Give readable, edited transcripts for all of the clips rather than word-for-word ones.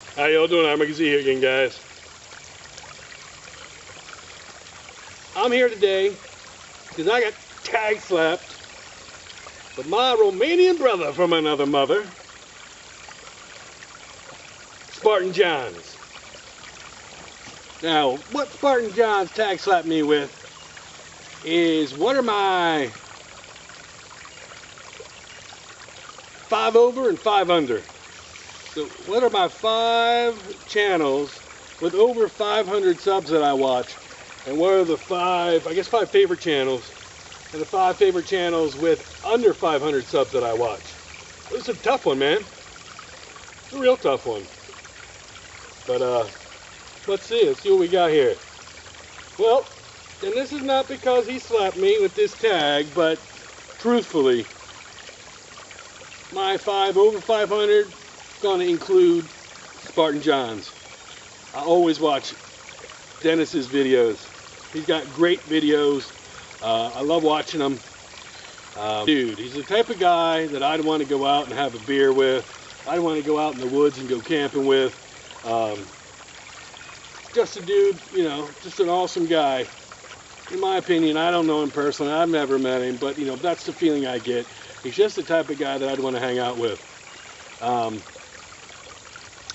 How y'all doing? I'm Mickey Z here again, guys. I'm here today because I got tag slapped with my Romanian brother from another mother, Spartan Johns. Now, what Spartan Johns tag slapped me with is what are my 5 over and 5 under. So what are my 5 channels with over 500 subs that I watch? And what are the 5 favorite channels, and the 5 favorite channels with under 500 subs that I watch? This is a tough one, man. It's a real tough one. But let's see what we got here. Well, and this is not because he slapped me with this tag, but truthfully, my 5 over 500 is going to include Spartan Johns. I always watch Dennis's videos. He's got great videos. I love watching them. Dude, he's the type of guy that I'd want to go out and have a beer with. I'd want to go out in the woods and go camping with. Just a dude, you know, just an awesome guy. In my opinion, I don't know him personally. I've never met him, but, you know, that's the feeling I get. He's just the type of guy that I'd want to hang out with.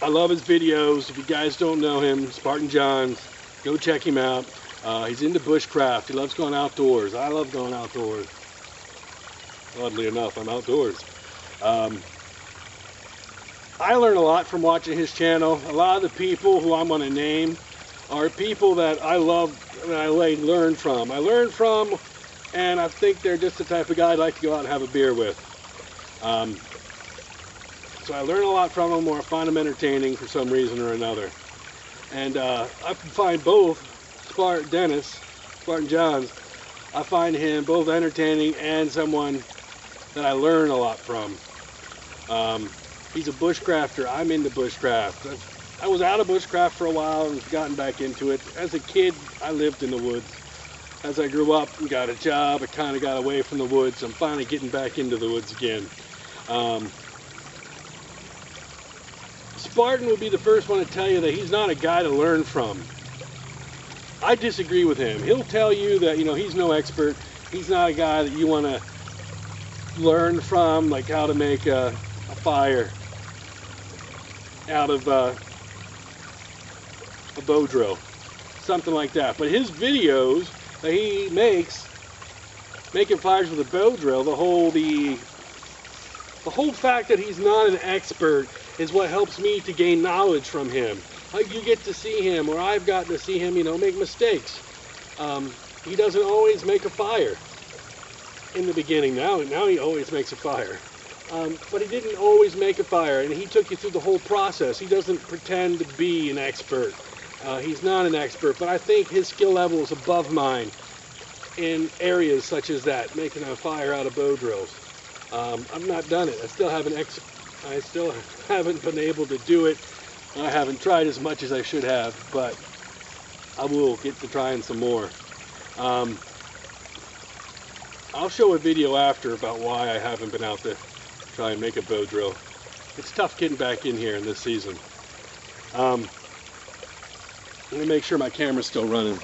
I love his videos. If you guys don't know him, Spartan Johns, go check him out. He's into bushcraft. He loves going outdoors. I love going outdoors. Oddly enough, I'm outdoors. I learn a lot from watching his channel. A lot of the people who I'm going to name are people that I love and I learn from. And I think they're just the type of guy I'd like to go out and have a beer with. So I learn a lot from them, or I find them entertaining for some reason or another. And I find both Spartan Johns, I find him both entertaining and someone that I learn a lot from. He's a bushcrafter. I'm into bushcraft. I was out of bushcraft for a while and gotten back into it. As a kid, I lived in the woods. As I grew up and got a job, I kind of got away from the woods. I'm finally getting back into the woods again. Spartan would be the first one to tell you that he's not a guy to learn from. I disagree with him. He'll tell you that, you know, he's no expert. He's not a guy that you want to learn from, like how to make a fire out of a bow drill, something like that. But his videos that he makes, making fires with a bow drill, the whole fact that he's not an expert is what helps me to gain knowledge from him. Like, you get to see him, or I've gotten to see him, you know, make mistakes. He doesn't always make a fire in the beginning. Now he always makes a fire. But he didn't always make a fire, and he took you through the whole process. He doesn't pretend to be an expert. He's not an expert, but I think his skill level is above mine in areas such as that, making a fire out of bow drills. I've not done it. I still haven't been able to do it. I haven't tried as much as I should have, but I will get to trying some more. I'll show a video after about why I haven't been out to try and make a bow drill. It's tough getting back in here in this season. Let me make sure my camera's still running.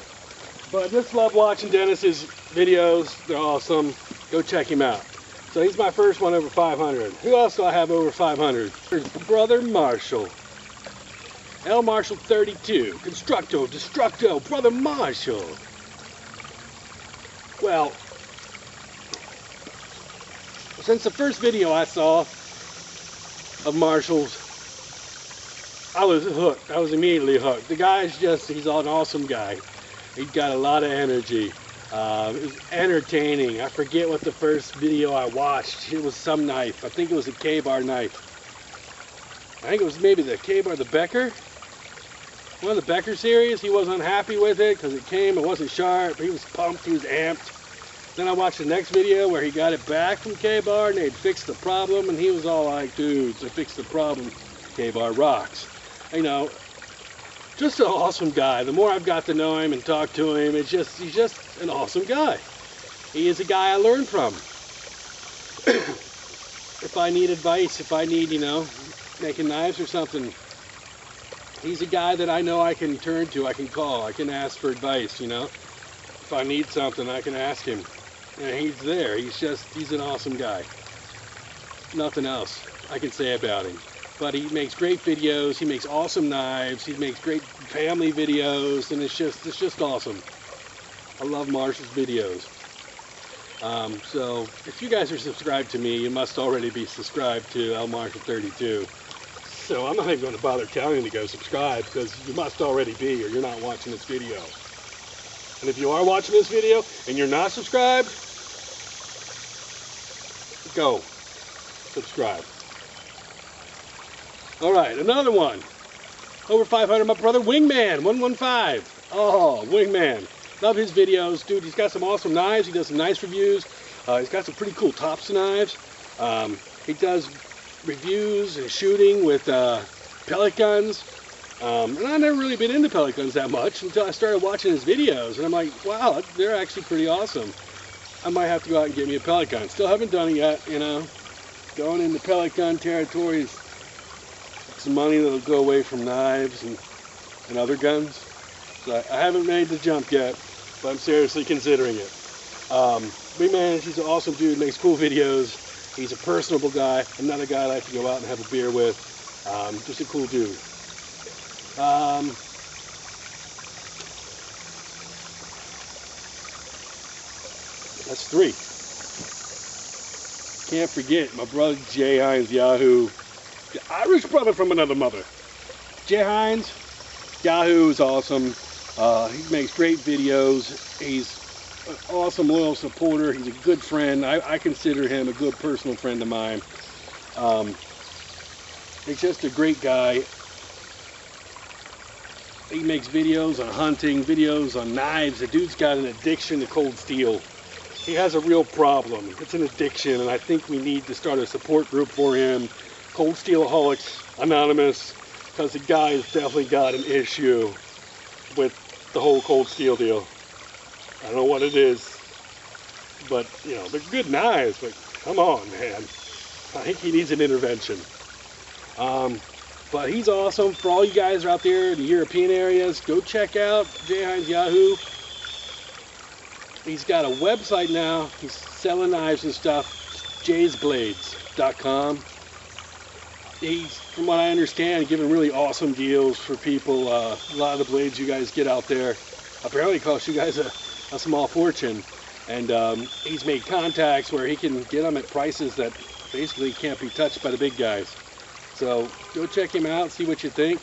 But I just love watching Dennis's videos. They're awesome. Go check him out. So he's my first one over 500. Who else do I have over 500? There's Brother Marshall. L Marshall 32. Constructo, Destructo, Brother Marshall. Well, since the first video I saw of Marshall's, I was hooked. I was immediately hooked. The guy's he's an awesome guy. He's got a lot of energy. It was entertaining. I forget what the first video I watched. It was some knife. I think it was a Ka-Bar knife. I think it was maybe the Ka-Bar, the Becker. One of the Becker series. He wasn't happy with it because it wasn't sharp. He was pumped. He was amped. Then I watched the next video where he got it back from Ka-Bar and they'd fixed the problem, and he was all like, dudes, I fixed the problem. Ka-Bar rocks. You know, just an awesome guy. The more I've got to know him and talk to him, he's just an awesome guy. He is a guy I learn from. If I need advice, if I need, you know, making knives or something, He's a guy that I know I can turn to, I can call, I can ask for advice, you know. If I need something, I can ask him. And he's there. He's an awesome guy. Nothing else I can say about him. But he makes great videos, he makes awesome knives, he makes great family videos, and it's just awesome. I love Marshall's videos. So if you guys are subscribed to me, you must already be subscribed to L Marshall 32. So I'm not even going to bother telling you to go subscribe, because you must already be, or you're not watching this video. And if you are watching this video and you're not subscribed, go subscribe. All right, another one. Over 500, my brother Wingman 115. Oh, Wingman. Love his videos, dude. He's got some awesome knives. He does some nice reviews. He's got some pretty cool Tops knives. He does reviews and shooting with pellet guns. And I've never really been into pellet guns that much until I started watching his videos. And I'm like, wow, they're actually pretty awesome. I might have to go out and get me a pellet gun. Still haven't done it yet, you know. Going into pellet gun territory is some money that'll go away from knives and other guns. So I haven't made the jump yet, but I'm seriously considering it. Wingman, he's an awesome dude, makes cool videos. He's a personable guy, another guy I like to go out and have a beer with. Just a cool dude. That's 3. Can't forget my brother Jay Hines Yahoo, the Irish brother from another mother. Jay Hines Yahoo is awesome. He makes great videos. He's an awesome loyal supporter. He's a good friend. I consider him a good personal friend of mine. He's just a great guy. He makes videos on hunting, videos on knives. The dude's got an addiction to cold steel. He has a real problem. It's an addiction, and I think we need to start a support group for him. Cold Steelaholics Anonymous, because the guy has definitely got an issue with the whole cold steel deal. I don't know what it is, but you know, they're good knives, but come on, man. I think he needs an intervention. But he's awesome. For all you guys out there in the European areas, go check out Jay Hines Yahoo. He's got a website now. He's selling knives and stuff. jaysblades.com. He's, from what I understand, giving really awesome deals for people. A lot of the blades you guys get out there apparently cost you guys a small fortune. And he's made contacts where he can get them at prices that basically can't be touched by the big guys. So go check him out, see what you think.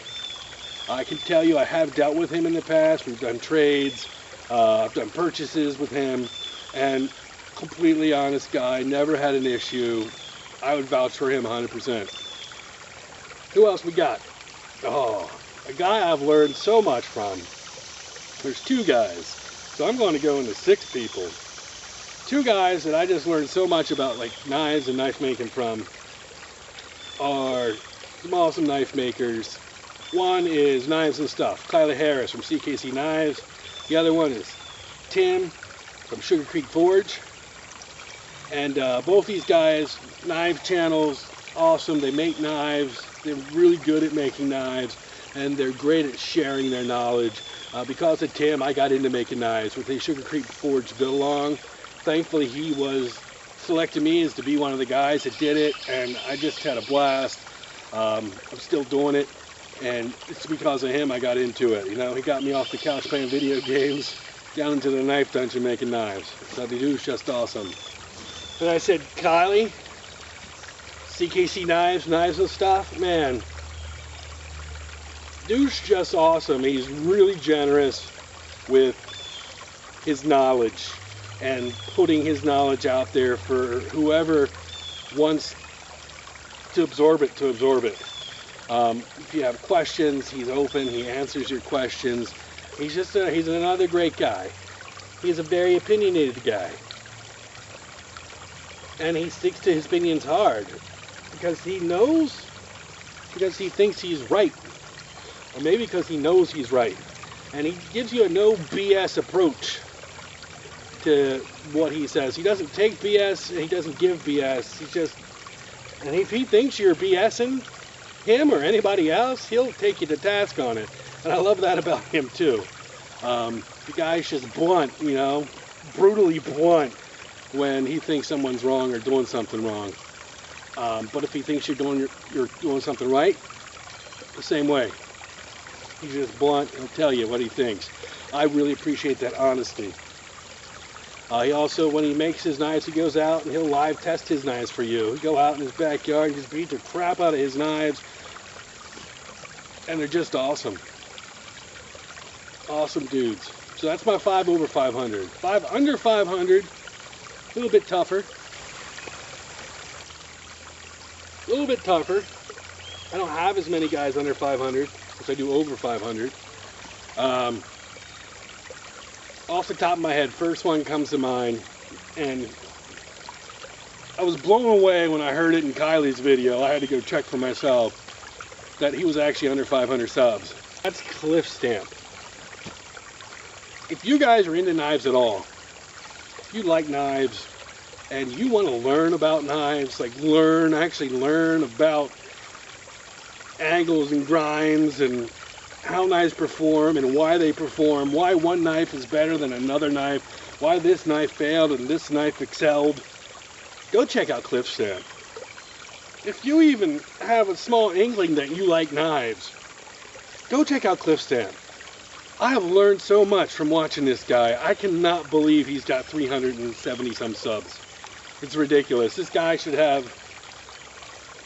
I can tell you I have dealt with him in the past. We've done trades. I've done purchases with him. And completely honest guy, never had an issue. I would vouch for him 100%. Who else we got? Oh, a guy I've learned so much from. There's 2 guys. So I'm going to go into 6 people. 2 guys that I just learned so much about, like knives and knife making from, are some awesome knife makers. One is Knives and Stuff, Kyla Harris from CKC Knives. The other one is Tim from Sugar Creek Forge. And both these guys, knife channels, awesome. They make knives. They're really good at making knives, and they're great at sharing their knowledge. Because of Tim, I got into making knives with a Sugar Creek Forge build-along. Thankfully, he was selected me as to be one of the guys that did it, and I just had a blast. I'm still doing it, and it's because of him I got into it. You know, he got me off the couch playing video games down into the knife dungeon making knives. So the dude's just awesome. And I said, Kylie, CKC Knives, Knives and Stuff, man, dude's just awesome. He's really generous with his knowledge and putting his knowledge out there for whoever wants to absorb it, if you have questions, he's open, he answers your questions. He's another great guy. He's a very opinionated guy, and he sticks to his opinions hard because he thinks he's right, or maybe because he knows he's right, and he gives you a no BS approach to what he says. He doesn't take BS, he doesn't give BS. And if he thinks you're BSing, him or anybody else, he'll take you to task on it. And I love that about him too. The guy's just blunt, you know, brutally blunt when he thinks someone's wrong or doing something wrong. But if he thinks you're doing something right, the same way. He's just blunt. He'll tell you what he thinks. I really appreciate that honesty. He also, when he makes his knives, he goes out and he'll live test his knives for you. He'll go out in his backyard and just beat the crap out of his knives. And they're just awesome. Awesome dudes. So that's my 5 over 500. 5 under 500, a little bit tougher. A little bit tougher. I don't have as many guys under 500 as I do over 500. Off the top of my head, first one comes to mind, and I was blown away when I heard it in Kylie's video. I had to go check for myself that he was actually under 500 subs. That's Cliff Stamp. If you guys are into knives at all, if you like knives and you want to learn about knives, like actually learn about angles and grinds and how knives perform and why they perform, why one knife is better than another knife, why this knife failed and this knife excelled, go check out Cliff Stamp. If you even have a small inkling that you like knives, go check out Cliff Stamp. I have learned so much from watching this guy. I cannot believe he's got 370 some subs. It's ridiculous. This guy should have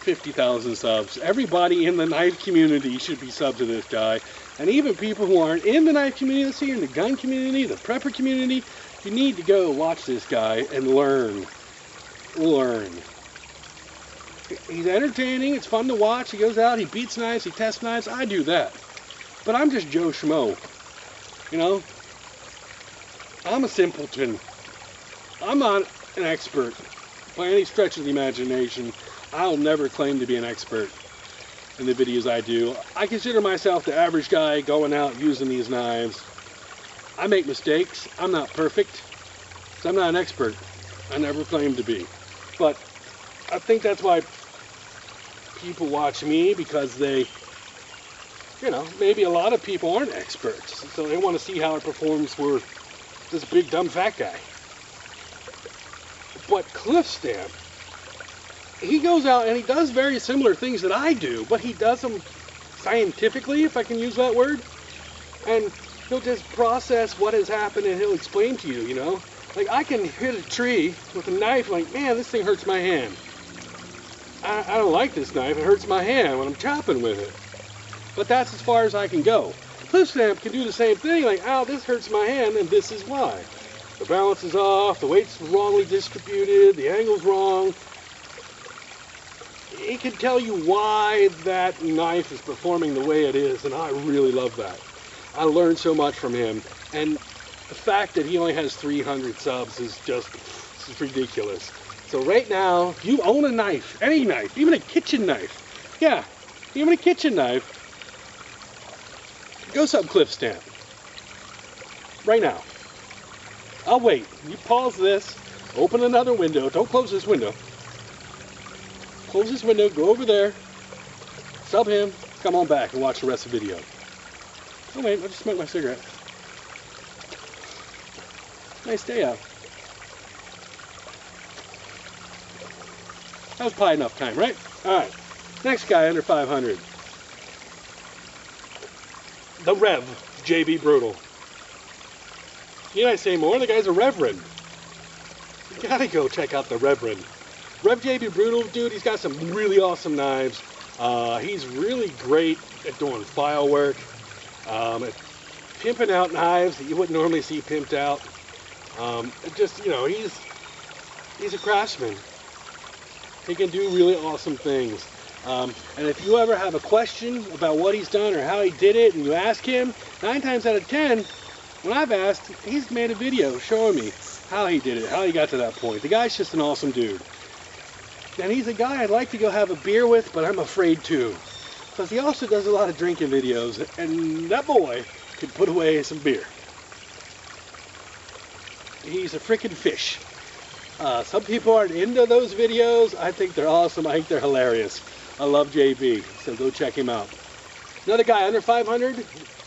50,000 subs. Everybody in the knife community should be subbed to this guy. And even people who aren't in the knife community, let's say in the gun community, the prepper community, you need to go watch this guy and learn. Learn. He's entertaining. It's fun to watch. He goes out, he beats knives, he tests knives. I do that. But I'm just Joe Schmo. You know? I'm a simpleton. I'm not an expert by any stretch of the imagination. I'll never claim to be an expert in the videos I do. I consider myself the average guy going out using these knives. I make mistakes. I'm not perfect. So I'm not an expert. I never claim to be. But I think that's why people watch me, because they, you know, maybe a lot of people aren't experts. So they want to see how it performs for this big dumb fat guy. But Cliff Stamp, he goes out and he does very similar things that I do, but he does them scientifically, if I can use that word. And he'll just process what has happened and he'll explain to you, you know. Like, I can hit a tree with a knife, like, man, this thing hurts my hand. I don't like this knife, it hurts my hand when I'm chopping with it. But that's as far as I can go. Cliff Stamp can do the same thing, like, ow, this hurts my hand, and this is why. The balance is off, the weight's wrongly distributed, the angle's wrong. He can tell you why that knife is performing the way it is, and I really love that. I learned so much from him, and the fact that he only has 300 subs is just ridiculous. So right now, if you own a knife, any knife, even a kitchen knife, yeah, even a kitchen knife, go sub Cliff Stamp. Right now. I'll wait. You pause this, open another window, don't close this window. Close this window, go over there, sub him, come on back and watch the rest of the video. Oh wait, I'll just smoke my cigarette. Nice day out. That was probably enough time, right? Alright, next guy under 500. The Rev, JB Brutal. You know I say more, the guy's a reverend. You gotta go check out the Reverend. Rev JB Brutal, dude, he's got some really awesome knives. He's really great at doing file work, at pimping out knives that you wouldn't normally see pimped out. Just, you know, he's a craftsman. He can do really awesome things. And if you ever have a question about what he's done or how he did it, and you ask him, 9 times out of 10, when I've asked, he's made a video showing me how he did it, how he got to that point. The guy's just an awesome dude. And he's a guy I'd like to go have a beer with, but I'm afraid to. Because he also does a lot of drinking videos, and that boy could put away some beer. He's a freaking fish. Some people aren't into those videos. I think they're awesome. I think they're hilarious. I love JB, so go check him out. Another guy under 500,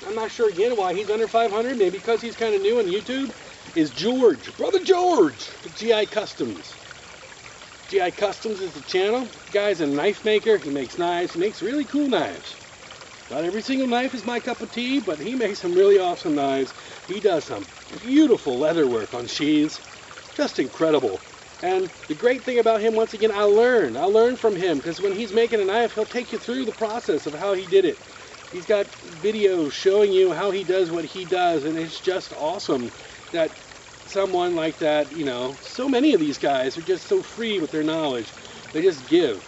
I'm not sure again why he's under 500, maybe because he's kind of new on YouTube, is George, Brother George, GI Customs. GI Customs is the channel. The guy's a knife maker, he makes knives, he makes really cool knives. Not every single knife is my cup of tea, but he makes some really awesome knives. He does some beautiful leather work on sheaths, just incredible. And the great thing about him, once again, I learn from him, because when he's making a knife, he'll take you through the process of how he did it. He's got videos showing you how he does what he does, and it's just awesome that someone like that, you know, so many of these guys are just so free with their knowledge. They just give.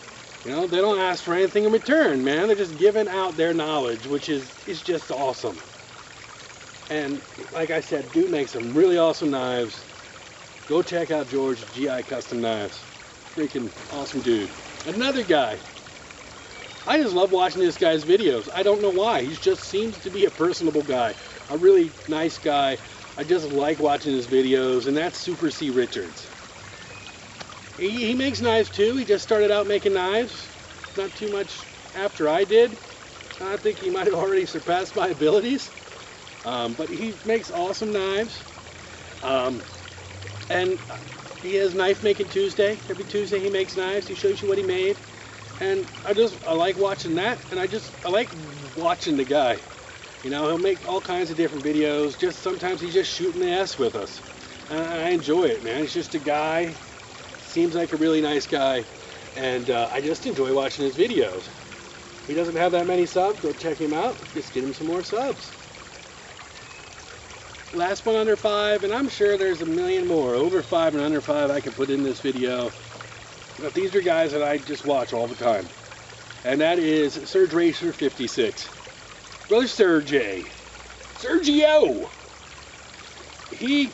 You know, they don't ask for anything in return, man. They're just giving out their knowledge, which is just awesome. And like I said, dude makes some really awesome knives. Go check out George GI Custom Knives. Freaking awesome dude. Another guy. I just love watching this guy's videos. I don't know why. He just seems to be a personable guy. A really nice guy. I just like watching his videos, and that's Super C Richards. He makes knives too. He just started out making knives. Not too much after I did. I think he might have already surpassed my abilities. But he makes awesome knives. And he has Knife Making Tuesday. Every Tuesday he makes knives. He shows you what he made. And I like watching that. And I like watching the guy. You know, he'll make all kinds of different videos. Just sometimes he's just shooting the S with us. And I enjoy it, man. He's just a guy. Seems like a really nice guy. And I just enjoy watching his videos. He doesn't have that many subs. Go check him out. Just get him some more subs. Last one under 5, and I'm sure there's a million more over 5 and under 5 I can put in this video. But these are guys that I just watch all the time. And that is Surge Racer 56. Brother Sergey. Sergio! He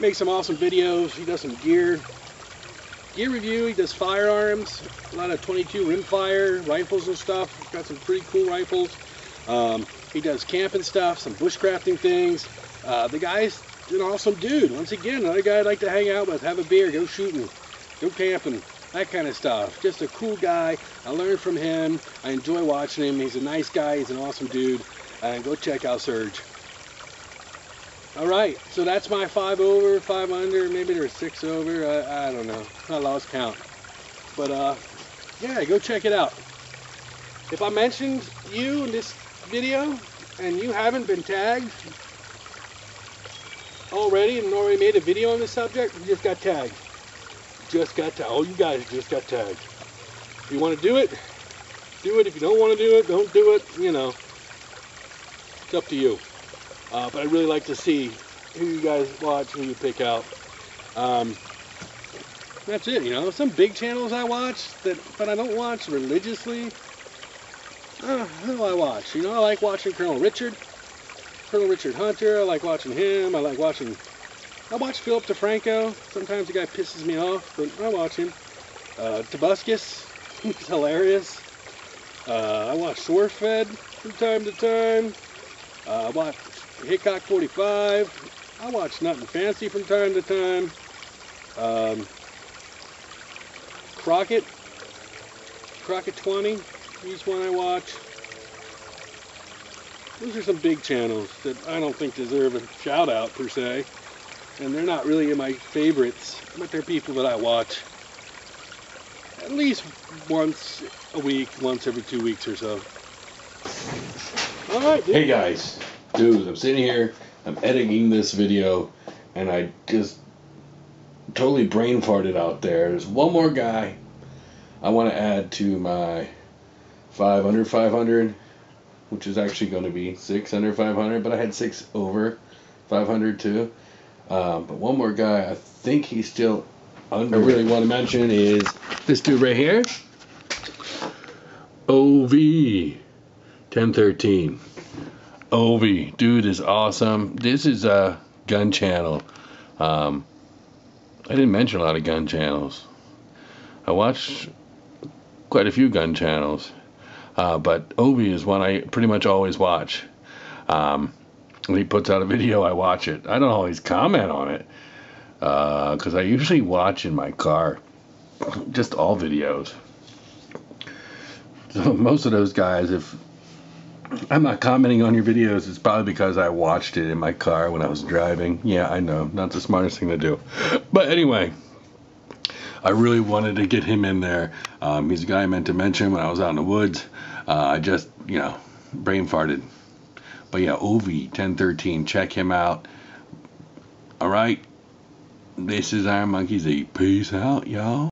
makes some awesome videos. He does some gear review. He does firearms. A lot of 22 rimfire rifles and stuff. He's got some pretty cool rifles. He does camping stuff, some bushcrafting things. The guy's an awesome dude. Once again, another guy I'd like to hang out with, have a beer, go shooting, go camping, that kind of stuff. Just a cool guy. I learned from him. I enjoy watching him. He's a nice guy. He's an awesome dude. And go check out Surge. Alright, so that's my 5 over, 5 under, maybe there's 6 over, I don't know. I lost count. But, yeah, go check it out. If I mentioned you in this video and you haven't been tagged already and already made a video on this subject, you just got tagged. Oh, you guys just got tagged. If you want to do it, do it. If you don't want to do it, don't do it. You know, it's up to you. But I'd really like to see who you guys watch, who you pick out. That's it, you know. Some big channels I watch, but I don't watch religiously. Who do I watch? You know, I like watching Colonel Richard Hunter. I like watching him. I watch Philip DeFranco. Sometimes the guy pisses me off, but I watch him. Tobuscus, he's hilarious. I watch SourceFed from time to time. I watch Hickok 45. I watch Nothing Fancy from time to time. Crockett 20. He's one I watch. Those are some big channels that I don't think deserve a shout out per se. And they're not really in my favorites, but they're people that I watch at least once a week, once every 2 weeks or so. Alright. Hey guys, dude, I'm sitting here, I'm editing this video, and I just totally brain farted out there. There's one more guy I want to add to my 5 under 500, which is actually going to be 6 under 500, but I had 6 over 500 too. But one more guy, I think he's still under. I really want to mention is this dude right here, OV 1013. OV, dude is awesome. This is a gun channel. I didn't mention a lot of gun channels. I watch quite a few gun channels. But Ovi is one I pretty much always watch. When he puts out a video, I watch it. I don't always comment on it, because I usually watch in my car, just all videos. So most of those guys, if I'm not commenting on your videos, it's probably because I watched it in my car when I was driving. Yeah, I know, not the smartest thing to do. But anyway, I really wanted to get him in there. He's a guy I meant to mention when I was out in the woods. I just, brain farted. But yeah, Ovi1013, check him out. All right, this is Iron Monkey Z. Peace out, y'all.